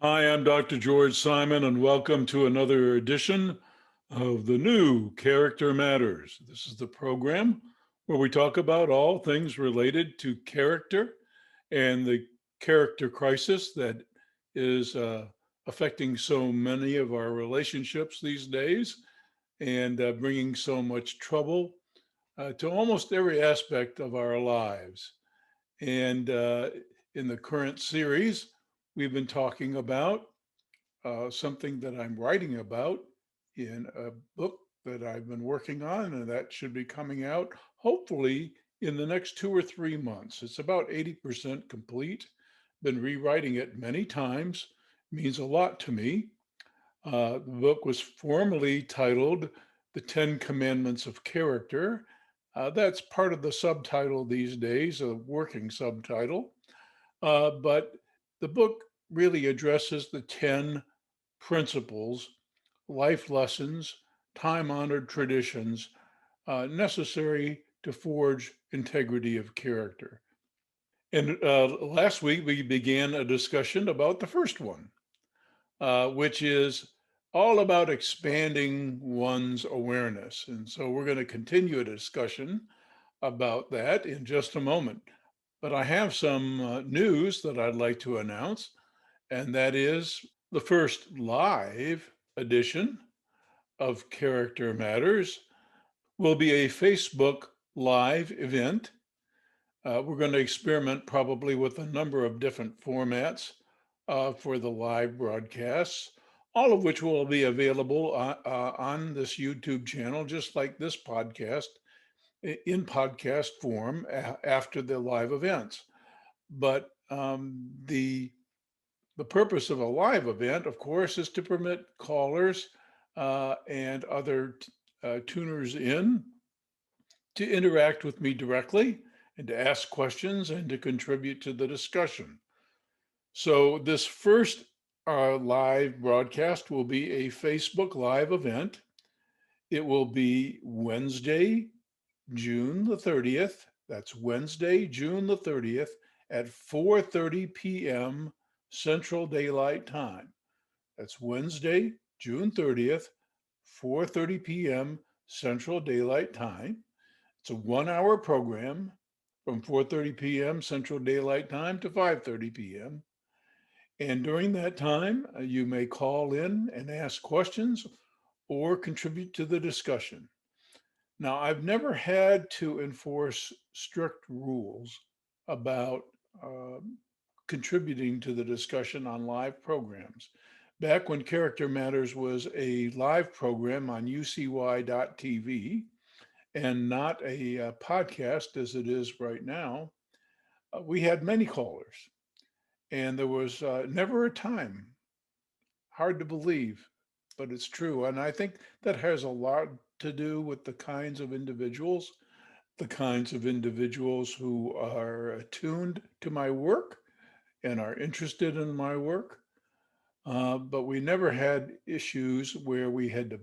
Hi, I'm Dr. George Simon, and welcome to another edition of the new Character Matters. This is the program where we talk about all things related to character and the character crisis that is affecting so many of our relationships these days and bringing so much trouble to almost every aspect of our lives. And in the current series, we've been talking about something that I'm writing about in a book that I've been working on, and that should be coming out hopefully in the next 2 or 3 months. It's about 80% complete. Been rewriting it many times, means a lot to me. The book was formerly titled The 10 Commandments of Character. That's part of the subtitle these days, a working subtitle. But the book really addresses the 10 principles, life lessons, time honored traditions necessary to forge integrity of character. And last week we began a discussion about the first one, which is all about expanding one's awareness. And so we're going to continue a discussion about that in just a moment. But I have some news that I'd like to announce, and that is the first live edition of Character Matters will be a Facebook Live event. We're going to experiment probably with a number of different formats for the live broadcasts, all of which will be available on this YouTube channel, just like this podcast, in podcast form after the live events. But the purpose of a live event, of course, is to permit callers and other tuners in to interact with me directly and to ask questions and to contribute to the discussion. So this first live broadcast will be a Facebook Live event. It will be Wednesday, June the 30th. That's Wednesday, June the 30th at 4:30 p.m. Central Daylight Time. That's Wednesday, June 30th, 4:30 p.m. Central Daylight Time. It's a 1-hour program from 4:30 p.m. Central Daylight Time to 5:30 p.m. And during that time, you may call in and ask questions or contribute to the discussion. Now, I've never had to enforce strict rules about contributing to the discussion on live programs. Back when Character Matters was a live program on UCY.tv and not a podcast as it is right now, we had many callers, and there was never a time, hard to believe, but it's true. And I think that has a lot to do with the kinds of individuals who are attuned to my work and are interested in my work. But we never had issues where we had to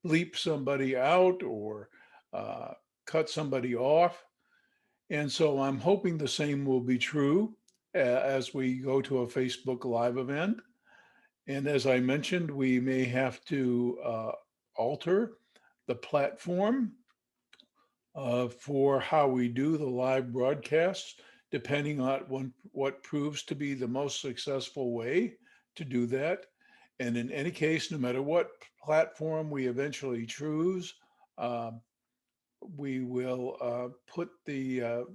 bleep somebody out or cut somebody off. And so I'm hoping the same will be true as we go to a Facebook Live event. And as I mentioned, we may have to alter the platform for how we do the live broadcasts, depending on what proves to be the most successful way to do that. And in any case, no matter what platform we eventually choose, uh, we will put the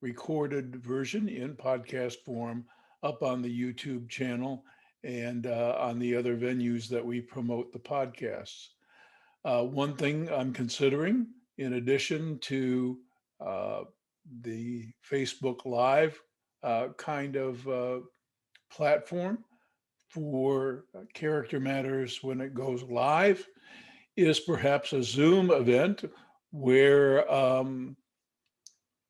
recorded version in podcast form up on the YouTube channel and on the other venues that we promote the podcasts. One thing I'm considering, in addition to uh, the Facebook Live kind of platform for Character Matters when it goes live, is perhaps a Zoom event where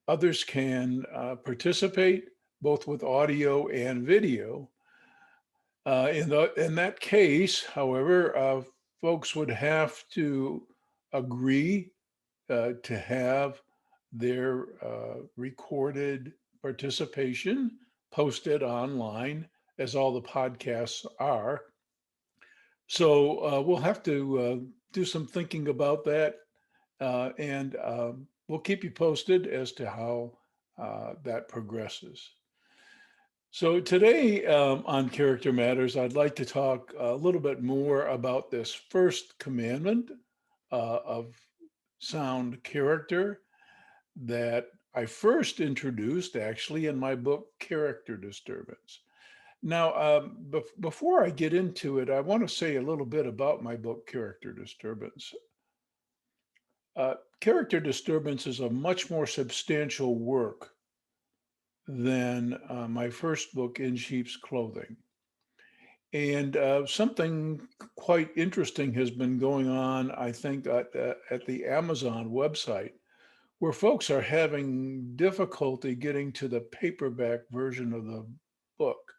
others can participate both with audio and video. In that case, however, folks would have to agree to have their recorded participation posted online as all the podcasts are. So we'll have to do some thinking about that, and we'll keep you posted as to how that progresses. So today on Character Matters, I'd like to talk a little bit more about this first commandment of sound character that I first introduced actually in my book, Character Disturbance. Now, before I get into it, I want to say a little bit about my book, Character Disturbance. Character Disturbance is a much more substantial work than my first book, In Sheep's Clothing. And something quite interesting has been going on, I think, at the Amazon website, where folks are having difficulty getting to the paperback version of the book.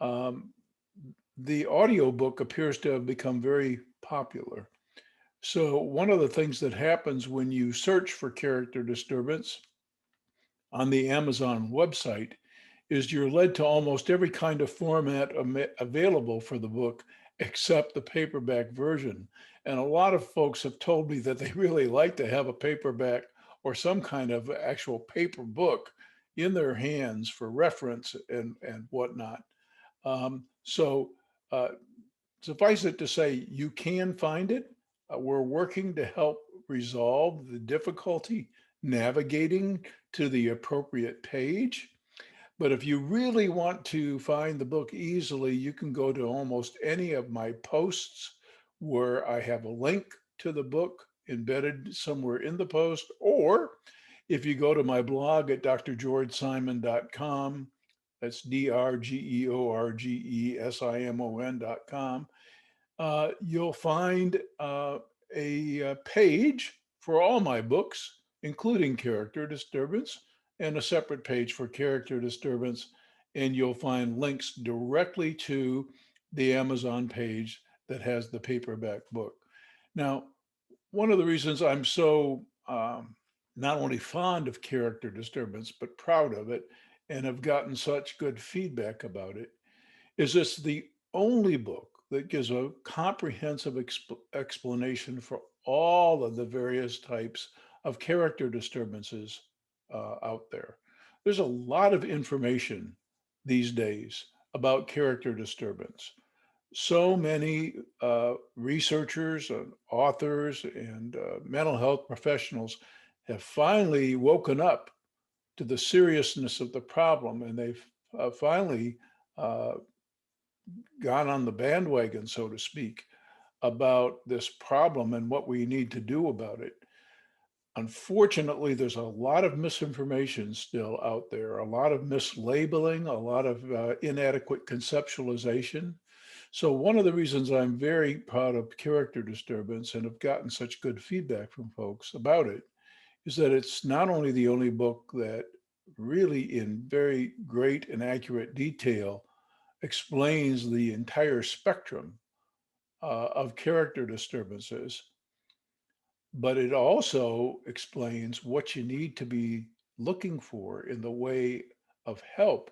Um, the audiobook appears to have become very popular. So, one of the things that happens when you search for character disturbance on the Amazon website is you're led to almost every kind of format available for the book except the paperback version. And a lot of folks have told me that they really like to have a paperback or some kind of actual paper book in their hands for reference and whatnot. So uh, suffice it to say, you can find it. We're working to help resolve the difficulty navigating to the appropriate page. But if you really want to find the book easily, you can go to almost any of my posts where I have a link to the book embedded somewhere in the post. Or if you go to my blog at drgeorgesimon.com, that's drgeorgesimon.com, you'll find a page for all my books, including Character Disturbance, and a separate page for Character Disturbance. And you'll find links directly to the Amazon page that has the paperback book. Now, one of the reasons I'm so not only fond of Character Disturbance, but proud of it, and have gotten such good feedback about it, is it's the only book that gives a comprehensive explanation for all of the various types of character disturbances out there. There's a lot of information these days about character disturbance. So many researchers and authors and mental health professionals have finally woken up to the seriousness of the problem, and they've finally uh, gone on the bandwagon, so to speak, about this problem and what we need to do about it. Unfortunately, there's a lot of misinformation still out there, a lot of mislabeling, a lot of inadequate conceptualization. So, one of the reasons I'm very proud of Character Disturbance and have gotten such good feedback from folks about it is that it's not only the only book that really, in very great and accurate detail, explains the entire spectrum of character disturbances, but it also explains what you need to be looking for in the way of help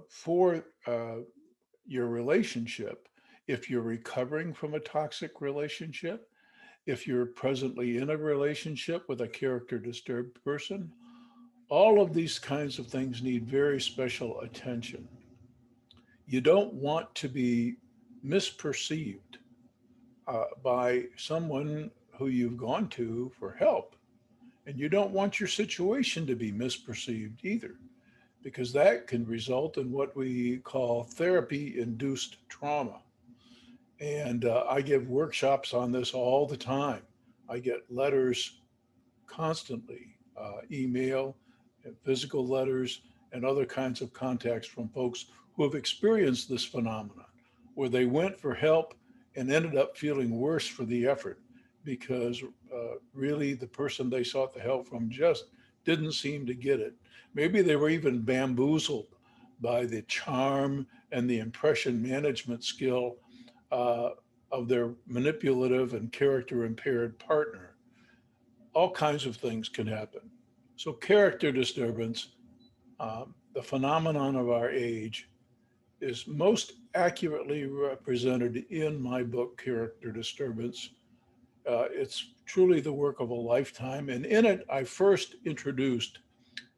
for your relationship. If you're recovering from a toxic relationship, if you're presently in a relationship with a character disturbed person, all of these kinds of things need very special attention. You don't want to be misperceived by someone who you've gone to for help. And you don't want your situation to be misperceived either, because that can result in what we call therapy induced trauma. And I give workshops on this all the time. I get letters constantly, email, and physical letters, and other kinds of contacts from folks who have experienced this phenomenon, where they went for help and ended up feeling worse for the effort because really the person they sought the help from just didn't seem to get it. Maybe they were even bamboozled by the charm and the impression management skill uh, of their manipulative and character impaired partner. All kinds of things can happen. So, character disturbance, the phenomenon of our age, is most accurately represented in my book, Character Disturbance. It's truly the work of a lifetime. And in it, I first introduced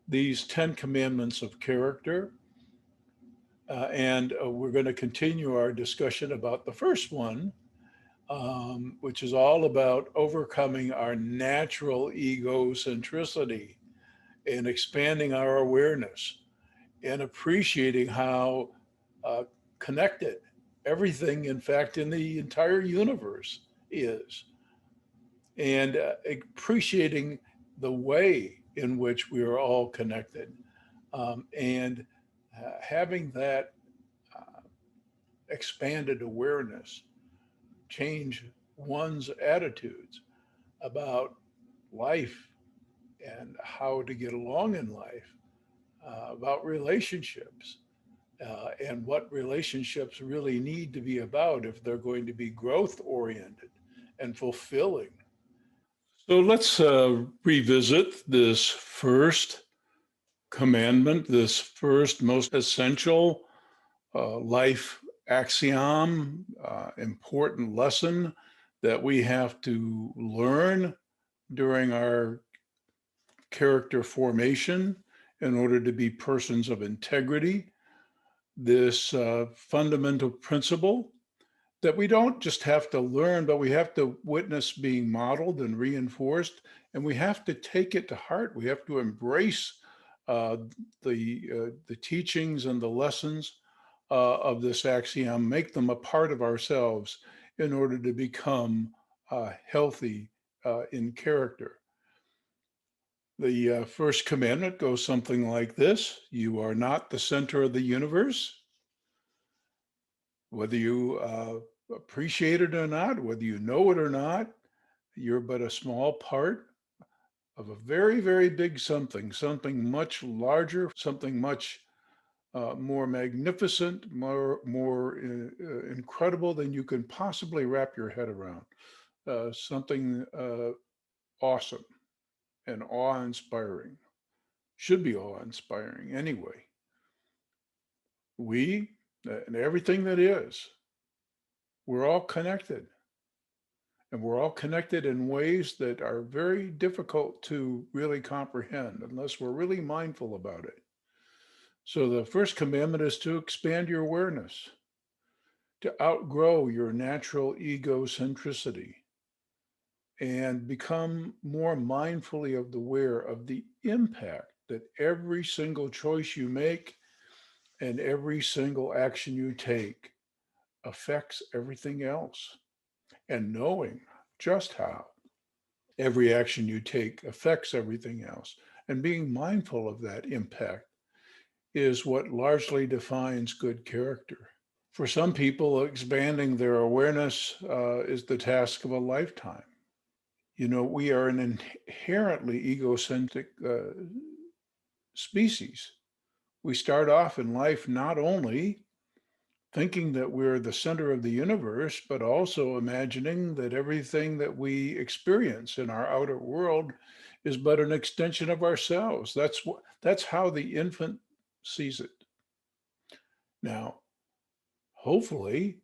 these 10 commandments of character. And we're going to continue our discussion about the first one, which is all about overcoming our natural egocentricity and expanding our awareness and appreciating how uh, connected everything, in fact, in the entire universe is, and appreciating the way in which we are all connected, and having that uh, expanded awareness change one's attitudes about life and how to get along in life, about relationships, and what relationships really need to be about if they're going to be growth oriented and fulfilling. So let's revisit this first commandment, this first most essential life axiom, important lesson that we have to learn during our character formation in order to be persons of integrity. This fundamental principle that we don't just have to learn, but we have to witness being modeled and reinforced, and we have to take it to heart. We have to embrace uh, the teachings and the lessons of this axiom, make them a part of ourselves in order to become healthy in character. The first commandment goes something like this: You are not the center of the universe. Whether you appreciate it or not, whether you know it or not, you're but a small part of a very, very big something, something much larger, something much more magnificent, more incredible than you can possibly wrap your head around. Something awesome and awe-inspiring. Should be awe-inspiring anyway. We and everything that is, we're all connected. And we're all connected in ways that are very difficult to really comprehend unless we're really mindful about it. So the first commandment is to expand your awareness, to outgrow your natural egocentricity and become more mindfully aware of the impact that every single choice you make and every single action you take affects everything else. And knowing just how every action you take affects everything else. And being mindful of that impact is what largely defines good character. For some people, expanding their awareness is the task of a lifetime. You know, we are an inherently egocentric species. We start off in life not only thinking that we're the center of the universe, but also imagining that everything that we experience in our outer world is but an extension of ourselves. That's how the infant sees it. Now, hopefully,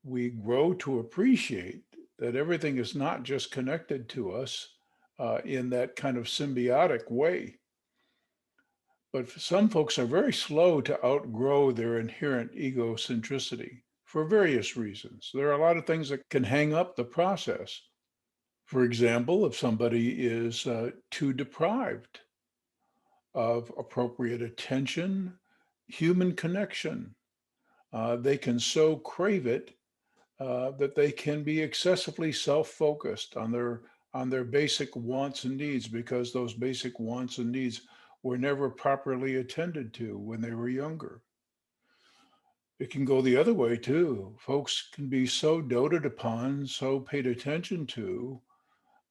we grow to appreciate that everything is not just connected to us in that kind of symbiotic way. But some folks are very slow to outgrow their inherent egocentricity for various reasons. There are a lot of things that can hang up the process. For example, if somebody is too deprived of appropriate attention, human connection, they can so crave it that they can be excessively self-focused on their basic wants and needs because those basic wants and needs were never properly attended to when they were younger. It can go the other way too. Folks can be so doted upon, so paid attention to,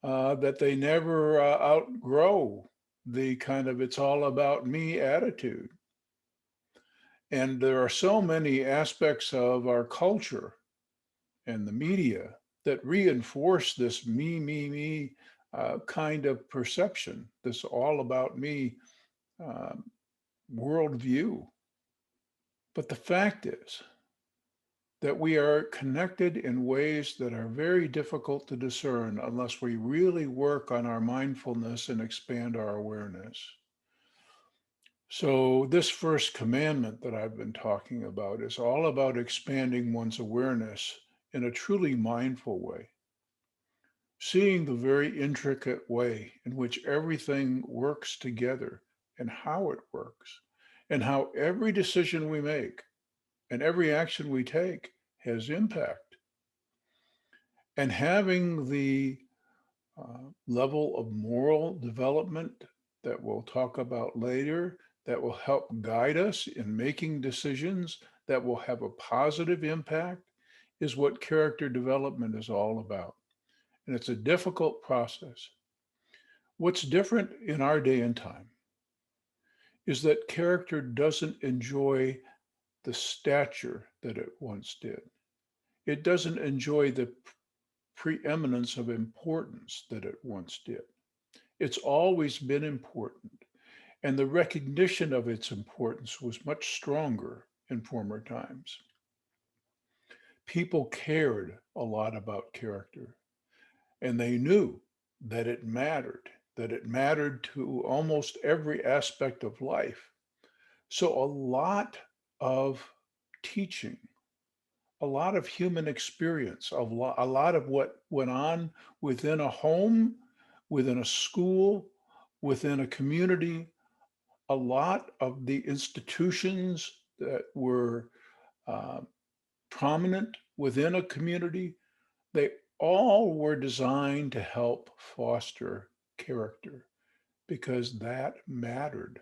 that they never outgrow the kind of it's all about me attitude. And there are so many aspects of our culture and the media that reinforce this me kind of perception, this all about me uh, worldview. But the fact is that we are connected in ways that are very difficult to discern unless we really work on our mindfulness and expand our awareness. So, this first commandment that I've been talking about is all about expanding one's awareness in a truly mindful way, seeing the very intricate way in which everything works together and how it works, and how every decision we make and every action we take has impact. And having the level of moral development that we'll talk about later, that will help guide us in making decisions that will have a positive impact, is what character development is all about. And it's a difficult process. What's different in our day and time is that character doesn't enjoy the stature that it once did. It doesn't enjoy the preeminence of importance that it once did. It's always been important, and the recognition of its importance was much stronger in former times. People cared a lot about character, and they knew that it mattered to almost every aspect of life. So, a lot of teaching, a lot of human experience, a lot of what went on within a home, within a school, within a community, a lot of the institutions that were uh, prominent within a community, they all were designed to help foster character because that mattered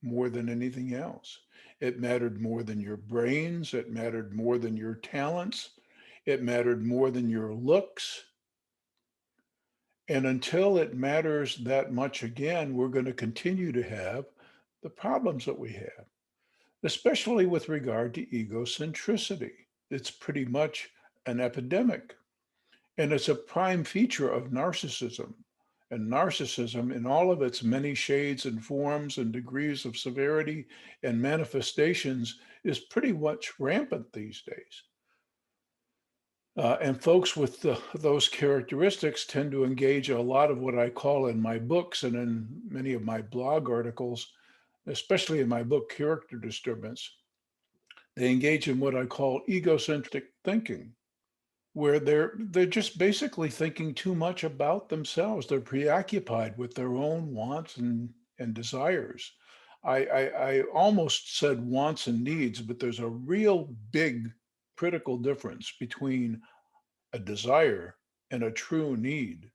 more than anything else. It mattered more than your brains, it mattered more than your talents, it mattered more than your looks. And until it matters that much again, we're going to continue to have the problems that we have, especially with regard to egocentricity. It's pretty much an epidemic, and it's a prime feature of narcissism. And narcissism, in all of its many shades and forms and degrees of severity and manifestations, is pretty much rampant these days. And folks with those characteristics tend to engage a lot of what I call in my books and in many of my blog articles, especially in my book, Character Disturbance. They engage in what I call egocentric thinking, where they're just basically thinking too much about themselves. They're preoccupied with their own wants and desires. I almost said wants and needs, but there's a real big critical difference between a desire and a true need.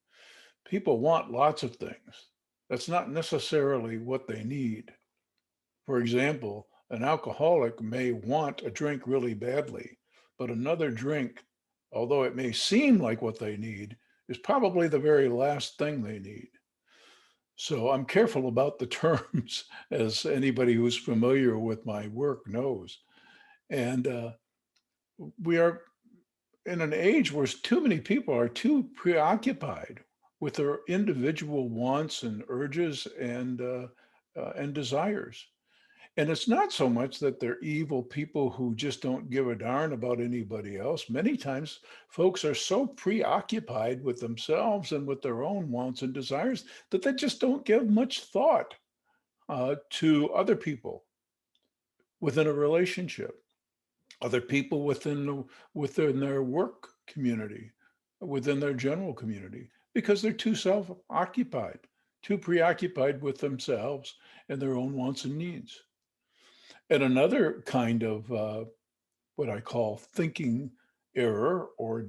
People want lots of things. That's not necessarily what they need. For example, an alcoholic may want a drink really badly, but another drink, although it may seem like what they need, is probably the very last thing they need. So I'm careful about the terms, as anybody who's familiar with my work knows. And we are in an age where too many people are too preoccupied with their individual wants and urges and desires. And it's not so much that they're evil people who just don't give a darn about anybody else. Many times, folks are so preoccupied with themselves and with their own wants and desires that they just don't give much thought to other people within a relationship, other people within their work community, within their general community, because they're too self-occupied, too preoccupied with themselves and their own wants and needs. And another kind of what I call thinking error or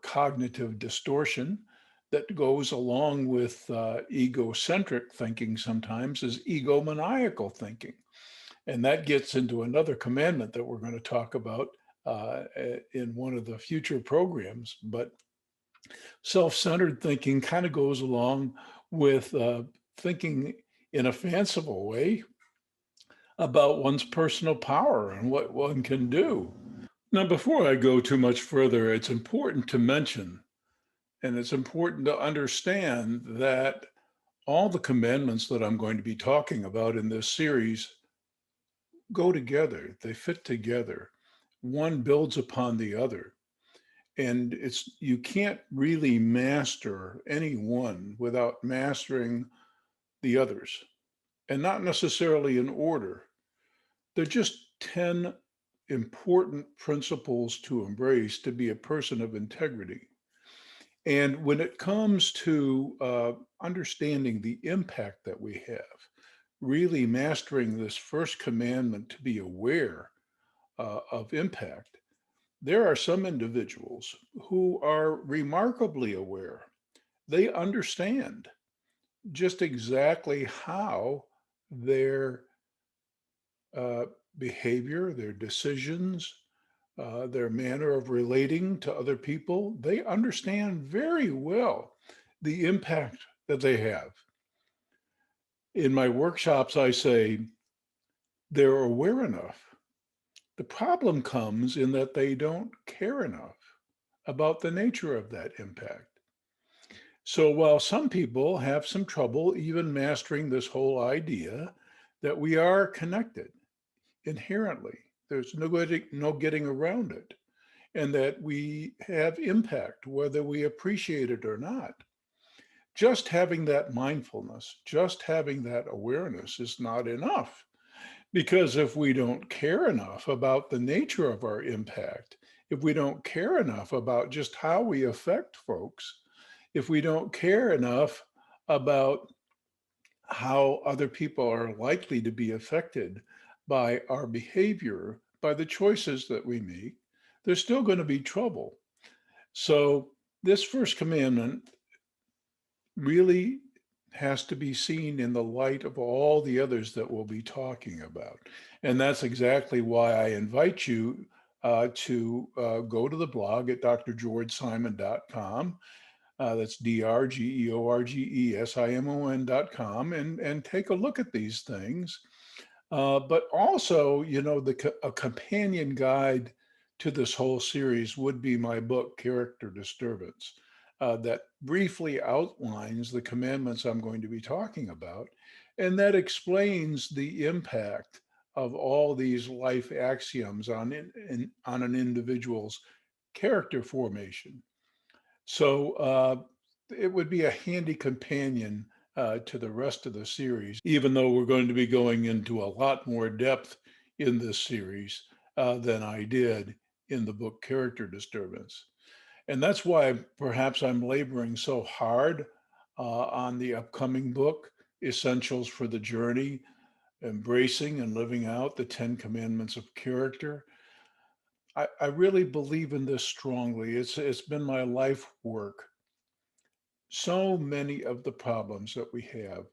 cognitive distortion that goes along with egocentric thinking sometimes is egomaniacal thinking. And that gets into another commandment that we're going to talk about in one of the future programs. But self-centered thinking kind of goes along with thinking in a fanciful way about one's personal power and what one can do. Now, before I go too much further, it's important to mention and it's important to understand that all the commandments that I'm going to be talking about in this series go together, they fit together. One builds upon the other. And you can't really master any one without mastering the others, and not necessarily in order. They're just 10 important principles to embrace to be a person of integrity. And when it comes to understanding the impact that we have, really mastering this first commandment to be aware of impact, there are some individuals who are remarkably aware. They understand just exactly how their uh, behavior, their decisions, their manner of relating to other people, they understand very well the impact that they have. In my workshops, I say they're aware enough. The problem comes in that they don't care enough about the nature of that impact. So while some people have some trouble even mastering this whole idea that we are connected inherently, there's no getting around it, and that we have impact whether we appreciate it or not. Just having that mindfulness, just having that awareness is not enough. Because if we don't care enough about the nature of our impact, if we don't care enough about just how we affect folks, if we don't care enough about how other people are likely to be affected by our behavior, by the choices that we make, there's still going to be trouble. So, this first commandment really has to be seen in the light of all the others that we'll be talking about. And that's exactly why I invite you to go to the blog at drgeorgesimon.com. That's drgeorgesimon.com and take a look at these things. But also, a companion guide to this whole series would be my book, Character Disturbance, that briefly outlines the commandments I'm going to be talking about, and that explains the impact of all these life axioms on an individual's character formation. So it would be a handy companion to the rest of the series, even though we're going to be going into a lot more depth in this series than I did in the book Character Disturbance. And that's why perhaps I'm laboring so hard on the upcoming book, Essentials for the Journey, Embracing and Living Out the 10 Commandments of Character. I really believe in this strongly. It's been my life work. So many of the problems that we have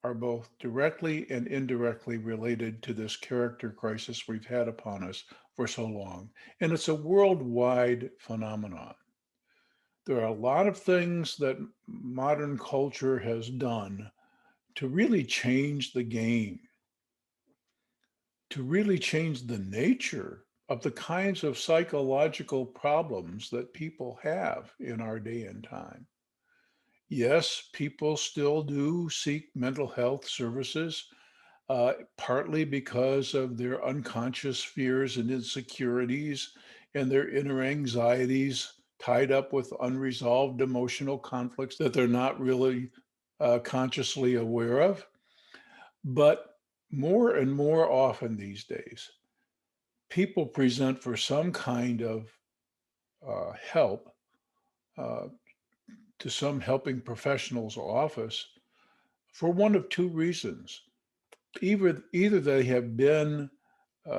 are both directly and indirectly related to this character crisis we've had upon us for so long. And it's a worldwide phenomenon. There are a lot of things that modern culture has done to really change the game, to really change the nature of the kinds of psychological problems that people have in our day and time. Yes, people still do seek mental health services, partly because of their unconscious fears and insecurities and their inner anxieties tied up with unresolved emotional conflicts that they're not really consciously aware of. But more and more often these days, people present for some kind of help uh, to some helping professional's office for one of two reasons. Either they have been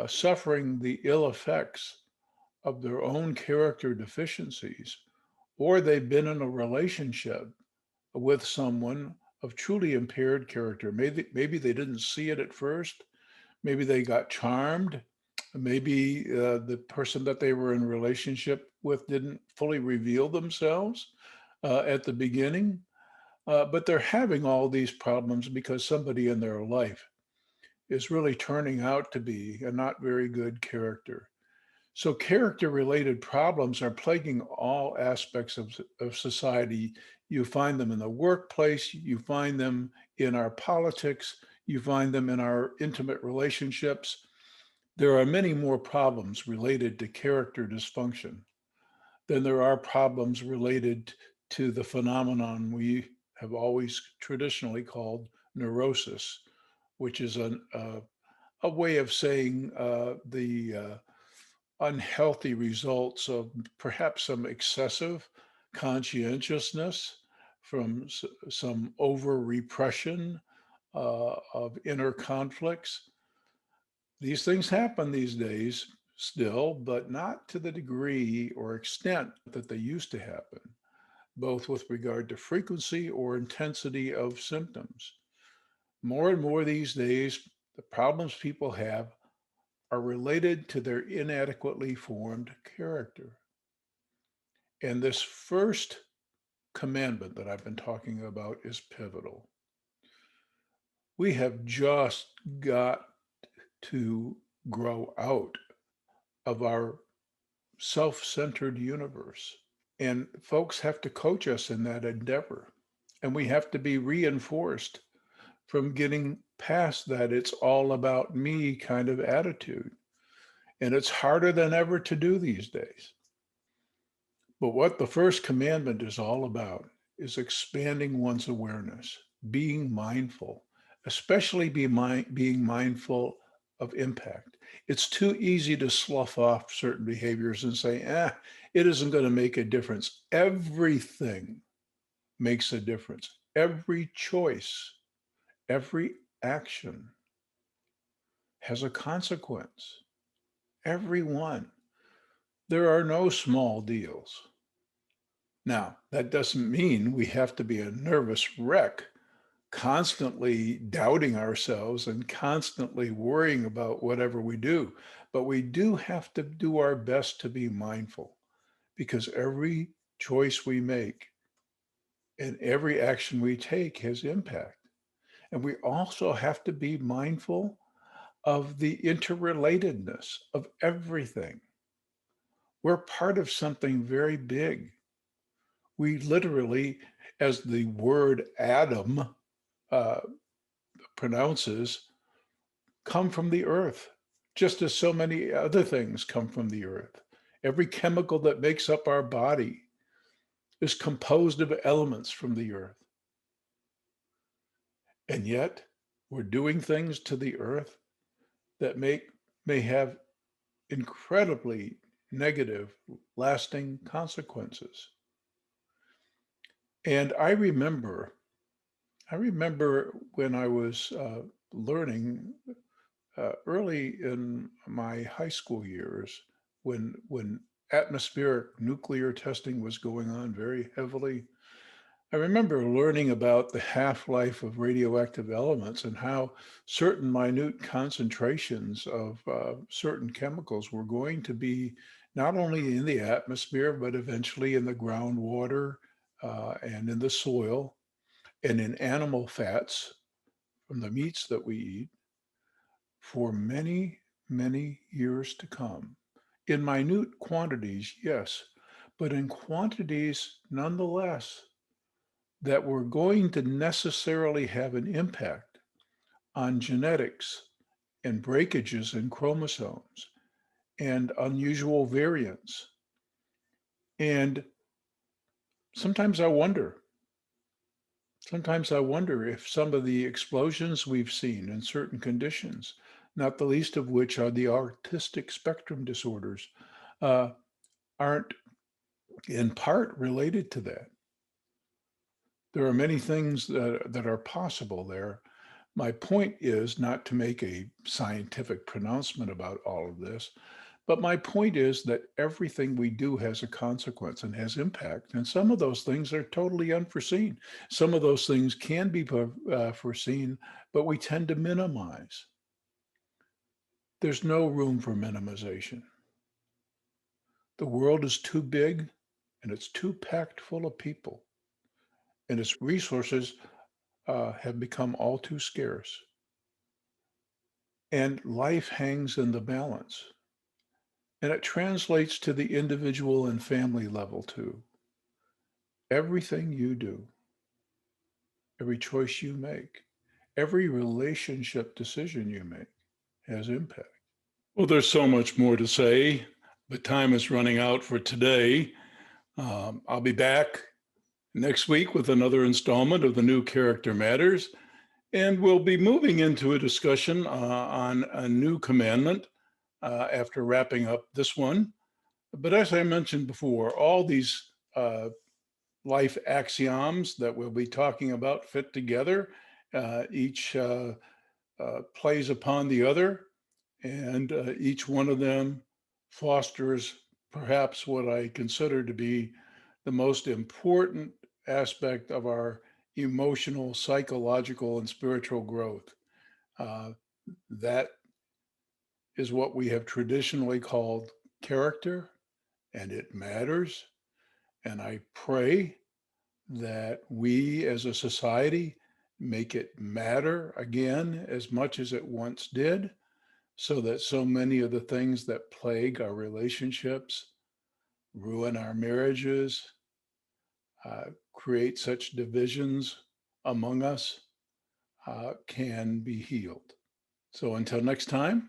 suffering the ill effects of their own character deficiencies, or they've been in a relationship with someone of truly impaired character. Maybe they didn't see it at first. Maybe they got charmed. Maybe the person that they were in relationship with didn't fully reveal themselves at the beginning. But they're having all these problems because somebody in their life is really turning out to be a not very good character. So, character related problems are plaguing all aspects of society. You find them in the workplace, you find them in our politics, you find them in our intimate relationships. There are many more problems related to character dysfunction than there are problems related to the phenomenon we have always traditionally called neurosis, which is a way of saying the unhealthy results of perhaps some excessive conscientiousness from some over repression of inner conflicts. These things happen these days still, but not to the degree or extent that they used to happen, both with regard to frequency or intensity of symptoms. More and more these days, the problems people have are related to their inadequately formed character. And this first commandment that I've been talking about is pivotal. We have just got to grow out of our self centered universe. And folks have to coach us in that endeavor. And we have to be reinforced from getting past that it's all about me kind of attitude. And it's harder than ever to do these days. But what the first commandment is all about is expanding one's awareness, being mindful, especially being mindful of impact. It's too easy to slough off certain behaviors and say, it isn't going to make a difference. Everything makes a difference. Every choice, every action has a consequence. Every one. There are no small deals. Now, that doesn't mean we have to be a nervous wreck, constantly doubting ourselves and constantly worrying about whatever we do. But we do have to do our best to be mindful because every choice we make and every action we take has impact. And we also have to be mindful of the interrelatedness of everything. We're part of something very big. We literally, as the word Adam uh, pronounces, come from the earth, just as so many other things come from the earth. Every chemical that makes up our body is composed of elements from the earth. And yet, we're doing things to the earth that may have incredibly negative, lasting consequences. And I remember when I was learning early in my high school years, when atmospheric nuclear testing was going on very heavily. I remember learning about the half-life of radioactive elements and how certain minute concentrations of certain chemicals were going to be not only in the atmosphere, but eventually in the groundwater and in the soil and in animal fats from the meats that we eat for many, many years to come. In minute quantities, yes, but in quantities nonetheless that were going to necessarily have an impact on genetics and breakages in chromosomes and unusual variants. And sometimes I wonder, sometimes I wonder if some of the explosions we've seen in certain conditions, not the least of which are the autistic spectrum disorders, uh, aren't in part related to that. There are many things that are possible there. My point is not to make a scientific pronouncement about all of this, but my point is that everything we do has a consequence and has impact. And some of those things are totally unforeseen. Some of those things can be foreseen, but we tend to minimize. There's no room for minimization. The world is too big and it's too packed full of people, and its resources have become all too scarce. And life hangs in the balance. And it translates to the individual and family level too. Everything you do, every choice you make, every relationship decision you make has impact. Well, there's so much more to say, but time is running out for today. I'll be back next week with another installment of the New Character Matters, and we'll be moving into a discussion on a new commandment after wrapping up this one. But as I mentioned before, all these life axioms that we'll be talking about fit together. Each plays upon the other, and each one of them fosters perhaps what I consider to be the most important aspect of our emotional, psychological, and spiritual growth. Uh, that is what we have traditionally called character, and it matters. And I pray that we as a society make it matter again as much as it once did, so that so many of the things that plague our relationships, ruin our marriages, create such divisions among us, can be healed. So until next time,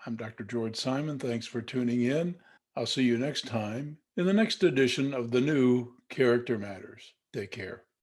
I'm Dr. George Simon. Thanks for tuning in. I'll see you next time in the next edition of the new Character Matters. Take care.